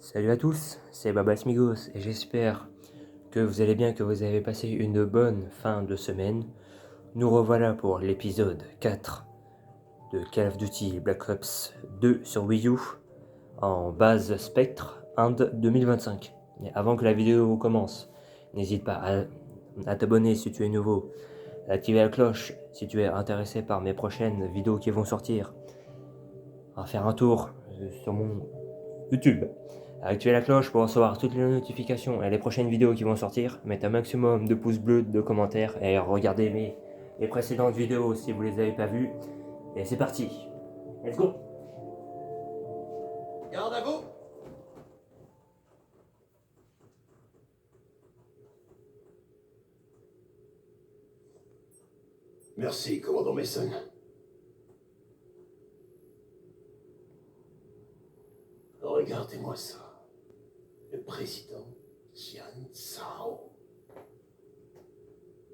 Salut à tous, c'est Babas Migos et j'espère que vous allez bien, que vous avez passé une bonne fin de semaine. Nous revoilà pour l'épisode 4 de Call of Duty Black Ops 2 sur Wii U en base Spectre Inde 2025. Et avant que la vidéo commence, n'hésite pas à t'abonner si tu es nouveau, à activer la cloche si tu es intéressé par mes prochaines vidéos qui vont sortir, à faire un tour sur mon YouTube, activez la cloche pour recevoir toutes les notifications et les prochaines vidéos qui vont sortir. Mettez un maximum de pouces bleus, de commentaires et regardez mes précédentes vidéos si vous les avez pas vues. Et c'est parti. Let's go. Garde à vous. Merci, commandant Mason. Regardez-moi ça. Le président Jian Zhao,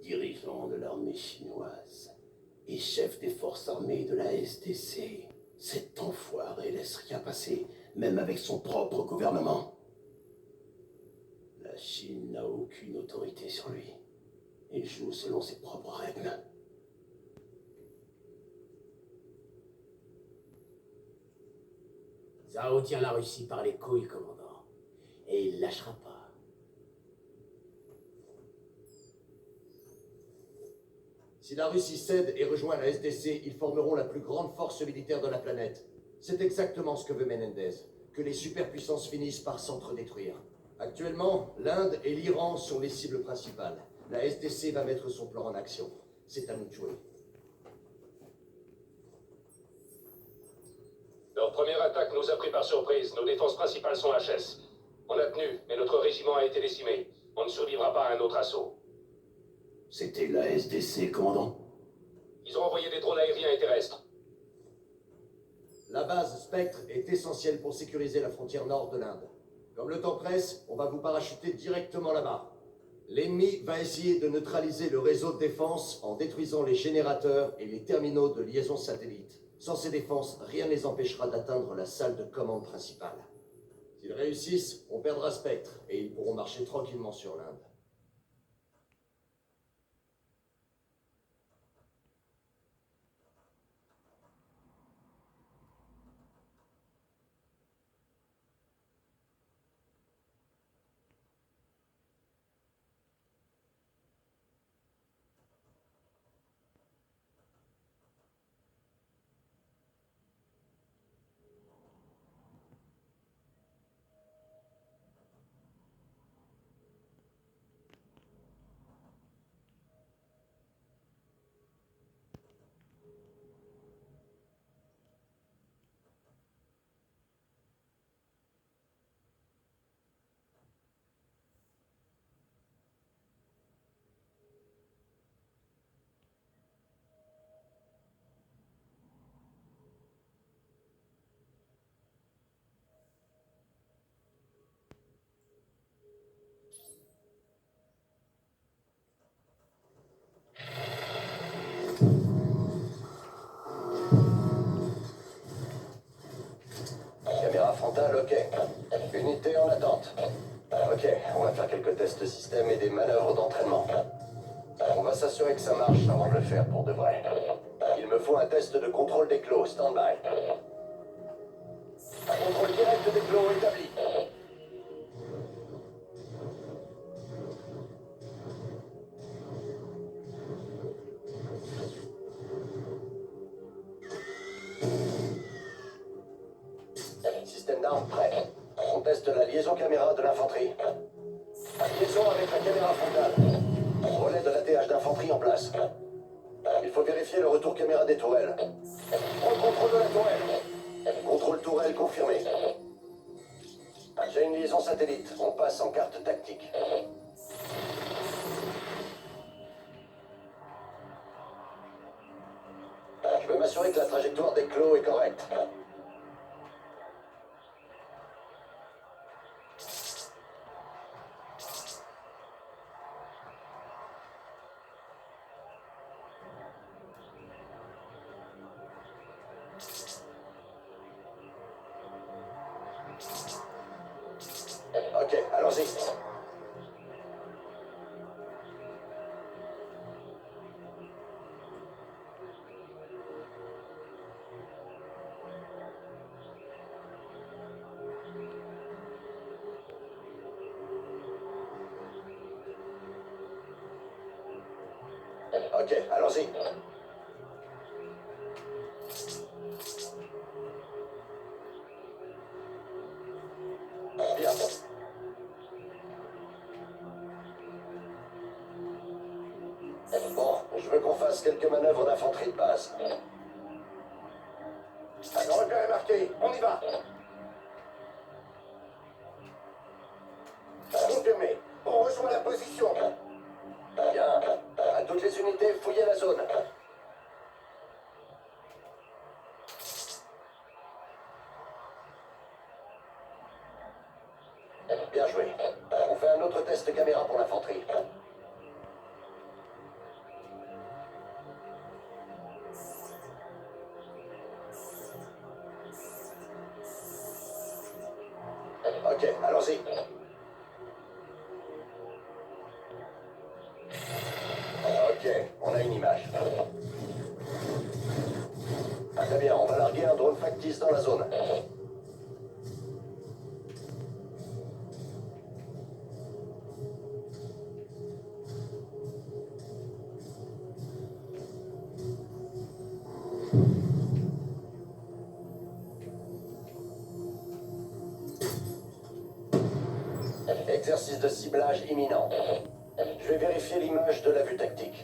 dirigeant de l'armée chinoise et chef des forces armées de la SDC. Cet enfoiré laisse rien passer, même avec son propre gouvernement. La Chine n'a aucune autorité sur lui. Il joue selon ses propres règles. Zhao tient la Russie par les couilles, commandant. Et il lâchera pas. Si la Russie cède et rejoint la SDC, ils formeront la plus grande force militaire de la planète. C'est exactement ce que veut Menendez, que les superpuissances finissent par s'entre-détruire. Actuellement, l'Inde et l'Iran sont les cibles principales. La SDC va mettre son plan en action. C'est à nous de jouer. Leur première attaque nous a pris par surprise. Nos défenses principales sont HS. On a tenu, mais notre régiment a été décimé. On ne survivra pas à un autre assaut. C'était la SDC, commandant. Ils ont envoyé des drones aériens et terrestres. La base Spectre est essentielle pour sécuriser la frontière nord de l'Inde. Comme le temps presse, on va vous parachuter directement là-bas. L'ennemi va essayer de neutraliser le réseau de défense en détruisant les générateurs et les terminaux de liaison satellite. Sans ces défenses, rien ne les empêchera d'atteindre la salle de commande principale. S'ils réussissent, on perdra Spectre et ils pourront marcher tranquillement sur l'Inde. Caméra frontale, ok. Unité en attente. Ok, on va faire quelques tests système et des manœuvres d'entraînement. On va s'assurer que ça marche avant de le faire pour de vrai. Il me faut un test de contrôle d'éclos, stand-by. Un contrôle direct d'éclos établi. Système d'armes prêt. On teste la liaison caméra de l'infanterie. Liaison avec la caméra frontale. Relais de l'ATH d'infanterie en place. Il faut vérifier le retour caméra des tourelles. Prends le contrôle de la tourelle. Contrôle tourelle confirmé. J'ai une liaison satellite. On passe en carte tactique. Je veux m'assurer que la trajectoire d'éclos est correcte. Ok, allons-y. Ok, allons-y. Bien. Bon, je veux qu'on fasse quelques manœuvres d'infanterie de base. Le repère est marqué, on y va. Confirmé. On rejoint la position. Bien. À toutes les unités, fouillez la zone. Bien joué. On fait un autre test caméra pour l'infanterie. Ok, allons-y. Ok, on a une image. Très bien, on va larguer un drone factice dans la zone. Exercice de ciblage imminent. Je vais vérifier l'image de la vue tactique.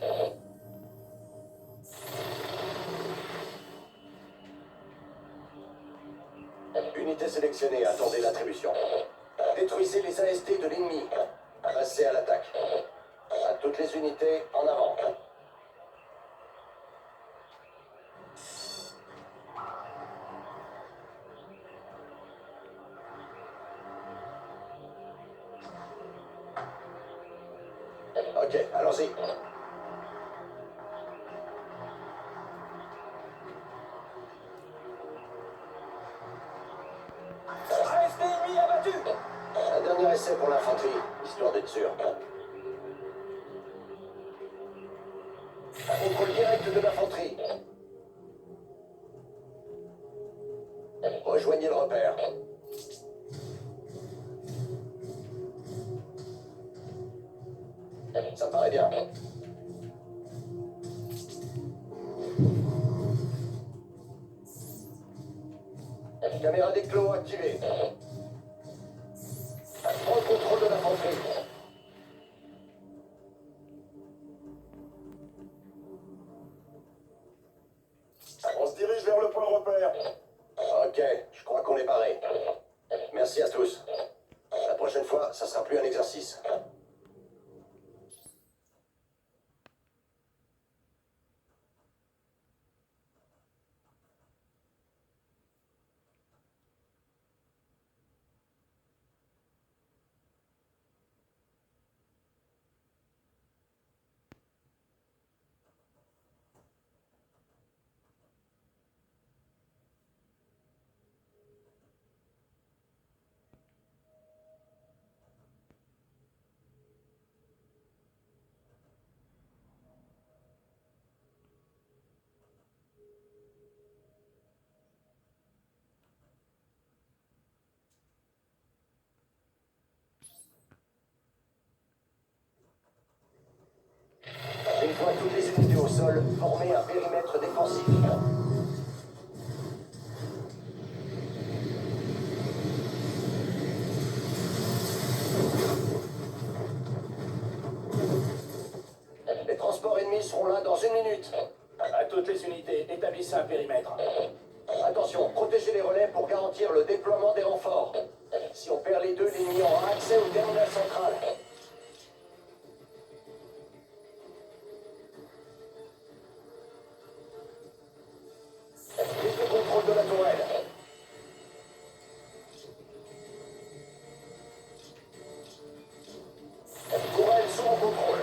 Unité sélectionnée, attendez l'attribution. Détruisez les AST de l'ennemi. Passez à l'attaque. À toutes les unités, en avant. Ok, allons-y. AST ennemi abattu. Un dernier essai pour l'infanterie, histoire d'être sûr. Un contrôle direct de l'infanterie. Rejoignez le repère. Ça me paraît bien. Caméra d'éclos activée. Prends le contrôle de l'infanterie. On se dirige vers le point de repère. Ok, je crois qu'on est paré. Merci à tous. La prochaine fois, ça sera plus un exercice. Une fois toutes les unités au sol, formez un périmètre défensif. Les transports ennemis seront là dans une minute. À toutes les unités, établissez un périmètre. Attention, protégez les relais pour garantir le déploiement des renforts. Si on perd les deux, l'ennemi aura accès au terminal central. Prise de contrôle de la tourelle. Tourelle sous mon contrôle.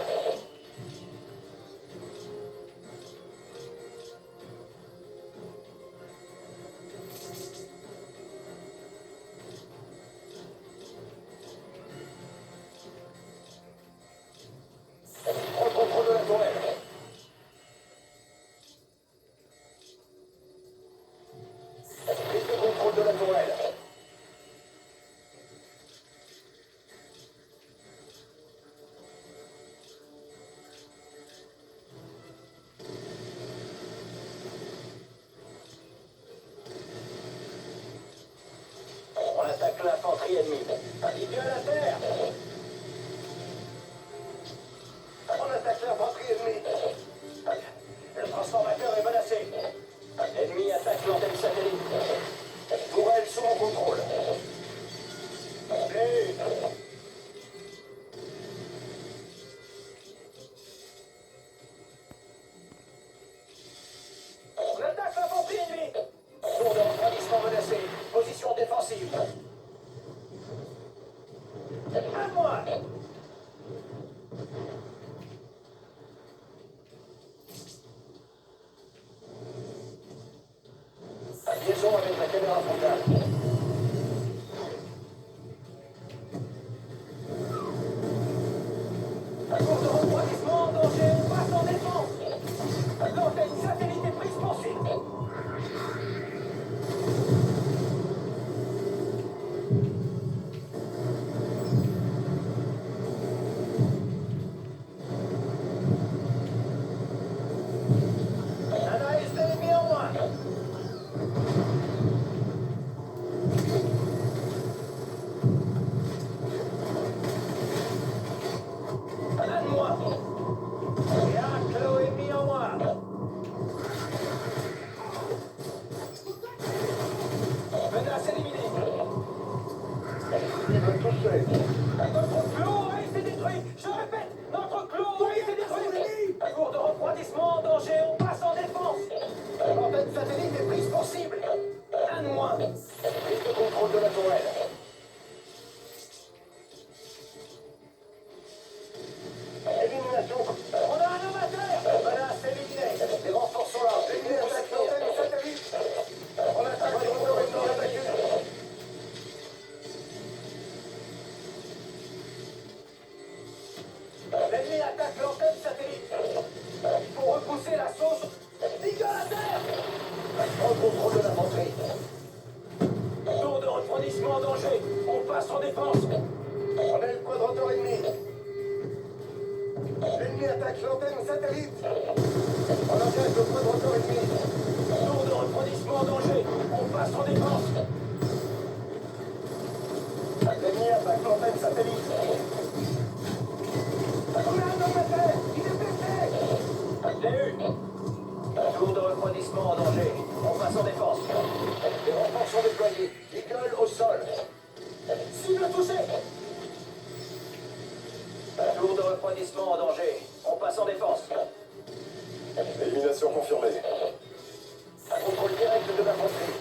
attaque l'infanterie ennemie. Ligue à la terre. On attaque l'infanterie ennemie. Le transformateur est menacé. L'ennemi attaque l'antenne satellite. Tourelles sous mon contrôle. Et... on attaque l'infanterie ennemie. Tour de refroidissement menacé. Position défensive. À moi. Liaison avec la caméra frontale. Cours de refroidissement en danger, on passe en défense. L'antenne satellite est prise pour cible. Analyse de l'ennemi en moins. Donne-moi. Et un clos ennemi en moins. Menace éliminée. Cible touchée. Notre clos a été détruit. Je répète, notre clos a été détruit. Cours de refroidissement en danger, on passe en défense. L'antenne satellite est prise pour cible. Un de moins. Prise de contrôle de la tourelle. Élimination. On a un homme à terre. Menace éliminée. Les renforts sont là. L'ennemi attaque l'antenne satellite. On attaque le moteur ennemi attaqué. L'ennemi attaque l'antenne satellite. Il faut repousser la sauce. Ligue à la terre. Prends le contrôle de l'infanterie. Tour de refroidissement en danger. On passe en défense. On a le quadrateur ennemi. L'ennemi attaque l'antenne satellite. On attaque le quadrateur ennemi. Tour de refroidissement en danger. On passe en défense. L'ennemi attaque l'antenne satellite. On a un homme à terre. Il est blessé. J'ai eu. Tour de refroidissement en danger. On passe en défense. Les renforts sont déployés. Eagle au sol. Cible touchée. Tour de refroidissement en danger. On passe en défense. Élimination confirmée. Contrôle direct de l'infanterie.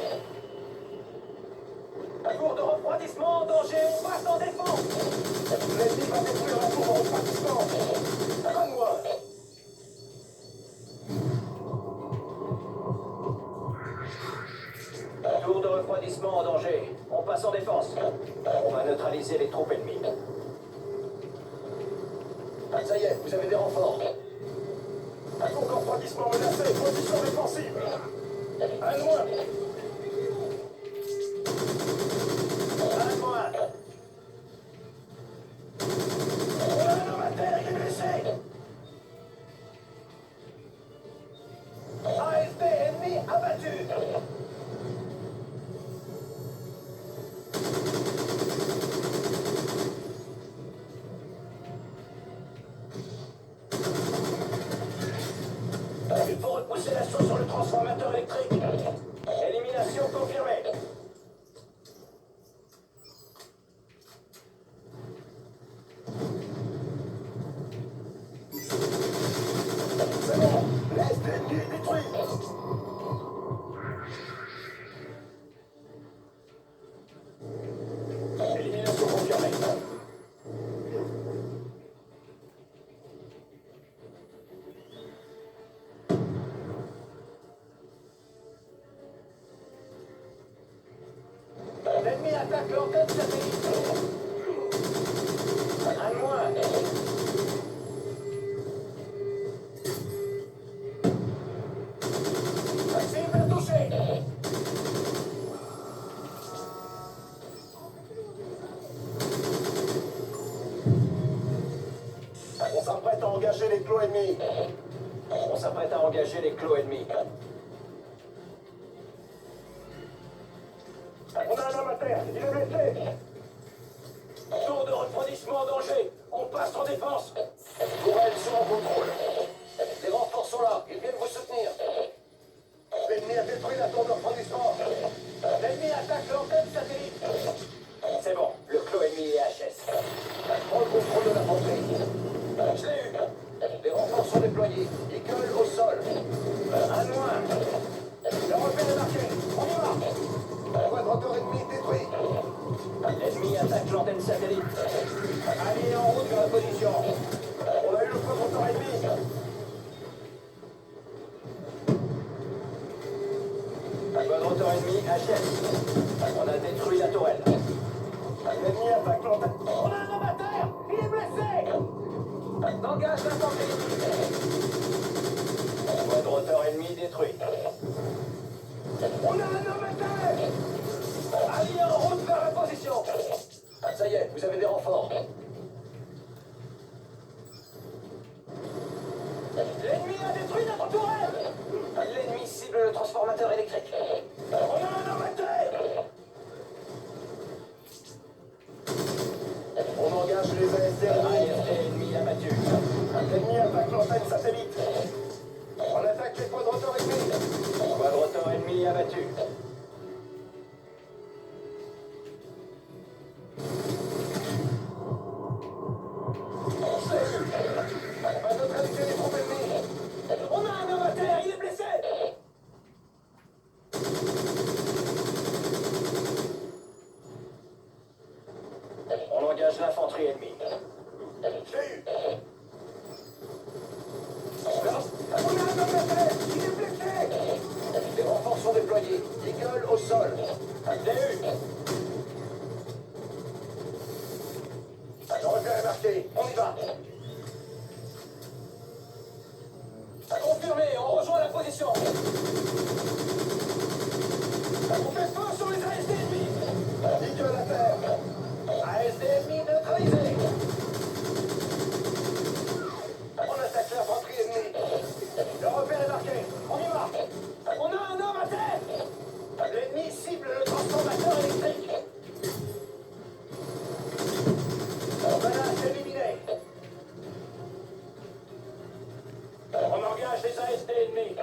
Tour de refroidissement en danger. On passe en défense. L'ennemi va détruire la tour de refroidissement. Donne-moi. Tour de refroidissement en danger. On passe en défense. On va neutraliser les troupes ennemies. Ça y est, vous avez des renforts. Un tour de refroidissement menacé. Position défensive. Un loin. Un loin. On a un homme à terre, il est blessé. AFP ennemi abattu. Il faut repousser l'assaut sur le transformateur électrique. Élimination confirmée. C'est bon, l'est ennemi est détruit. Élimination confirmée. L'ennemi attaque l'antenne satellite. Un de moins. Cible touchée. On s'apprête à engager les clos ennemis. On s'apprête à engager les clos ennemis. On a un homme à terre, il est blessé. blessé. Tour de refroidissement en danger. On passe en défense. Tourelle sous mon contrôle. Les renforts sont là, ils viennent vous soutenir. L'ennemi a détruit la tour de refroidissement. L'ennemi attaque l'antenne satellite. C'est bon, le clos ennemi est HS. Prends le contrôle de l'infanterie. Je l'ai eu. Les renforts sont déployés. Eagle au sol. Un de moins. Le repère est marqué. On y va. Quadranteur ennemi détruit. L'ennemi attaque l'antenne satellite. Allez, en route vers la position. On a eu le quadranteur ennemi. Quadranteur ennemi HS. On a détruit la tourelle. L'ennemi attaque l'antenne. On a un homme à terre. Il est blessé. Engage l'infanterie. Quadranteur ennemi détruit. On a un homme à terre. Allez, en route vers la position. Ça y est, vous avez des renforts. L'ennemi a détruit notre tourelle. L'ennemi cible le transformateur électrique. On a un homme à terre. On engage les ASD ennemis. ASD ennemi abattu. L'ennemi attaque l'antenne satellite. On attaque les quadranteurs ennemis. Quadranteur ennemi abattu. On va neutraliser les troupes ennemies. On a un homme à terre, il est blessé. On engage l'infanterie ennemie. J'ai eu. On a un homme à terre, il est blessé. Les renforts sont déployés. Eagle au sol. Je l'ai eu. Le repère est marqué. On y va. Confirmé, on rejoint la position. On fait feu sur les ASD ennemis. Eagle à terre. ASD ennemis neutralisés. On attaque l'infanterie ennemie. Le repère est marqué. On y va. On a un homme à terre. L'ennemi cible le transformateur électrique. Menace éliminée. On engage les ASD ennemis.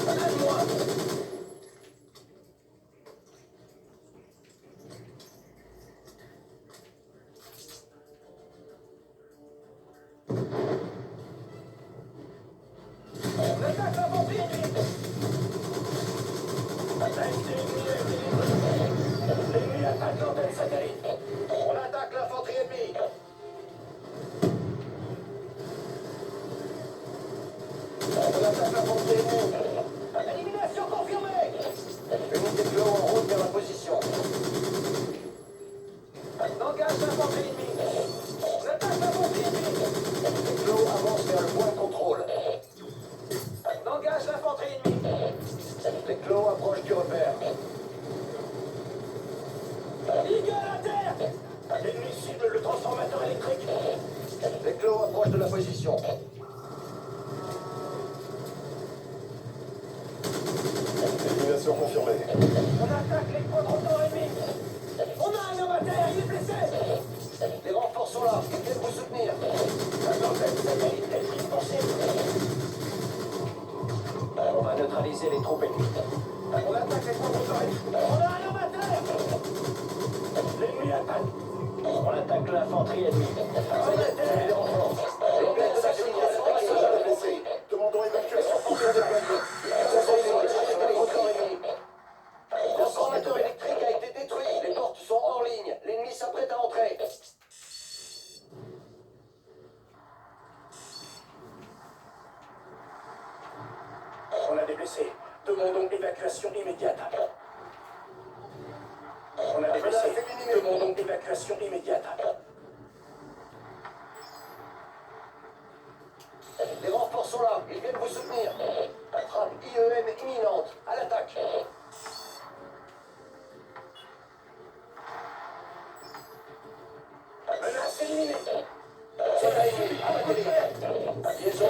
Un de moins. On attaque l'infanterie ennemie. ASD ennemie a été détruite. L'ennemi attaque l'antenne satellite. On attaque l'infanterie ennemie. On attaque l'infanterie ennemie. Élimination confirmée. Unité de l'eau en route vers la position. Engage l'infanterie ennemie. On attaque l'infanterie ennemie. De l'eau avance vers le point de contrôle. Engage l'infanterie ennemie. Les clos approchent du repère. Eagle à terre. L'ennemi cible le transformateur électrique. Les clos approchent de la position. Élimination confirmée. On attaque les quadranteurs ennemis. On a un homme à terre, il est blessé. Les renforts sont là. Ils viennent vous soutenir. L'antenne satellite est prise pour cible. On va neutraliser les troupes ennemies. On attaque les quadranteurs ennemis. On a un homme à terre. L'ennemi attaque. On attaque l'infanterie ennemie. Ça y est, vous avez des renforts. Les plaines de la ligne sont blessés. Demandons évacuation forcée déployée. Le transformateur électrique a été détruit. Les portes sont hors ligne. L'ennemi s'apprête à entrer. On a des blessés. Demandons évacuation immédiate. On a des blessés. Demandons évacuation immédiate. Les renforts sont là. Ils viennent vous soutenir. Frappe IEM imminente. À l'attaque. Menace éliminée. Soldat ennemi. Abattez-les. Liaison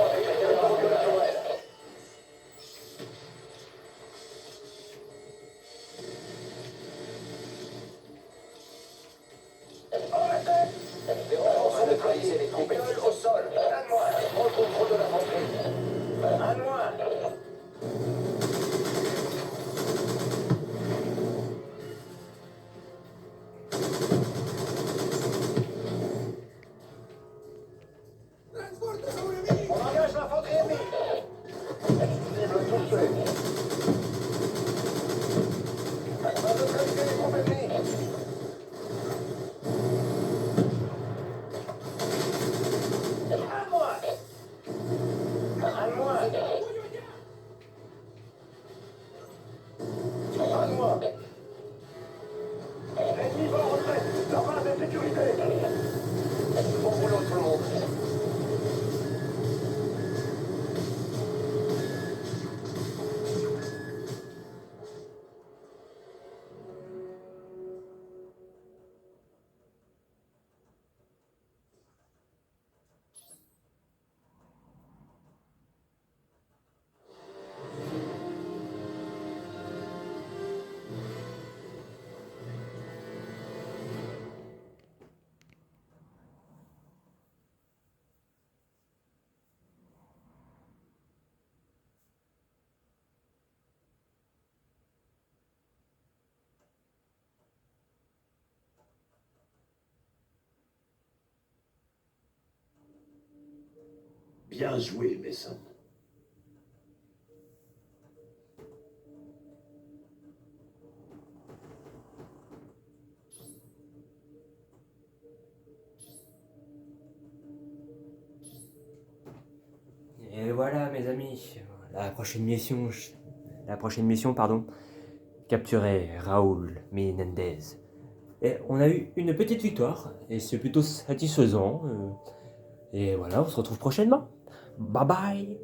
Bien joué, Mason. Et voilà, mes amis, la prochaine mission, pardon, capturer Raoul Menendez. Et on a eu une petite victoire, et c'est plutôt satisfaisant. Et voilà, on se retrouve prochainement. Bye bye.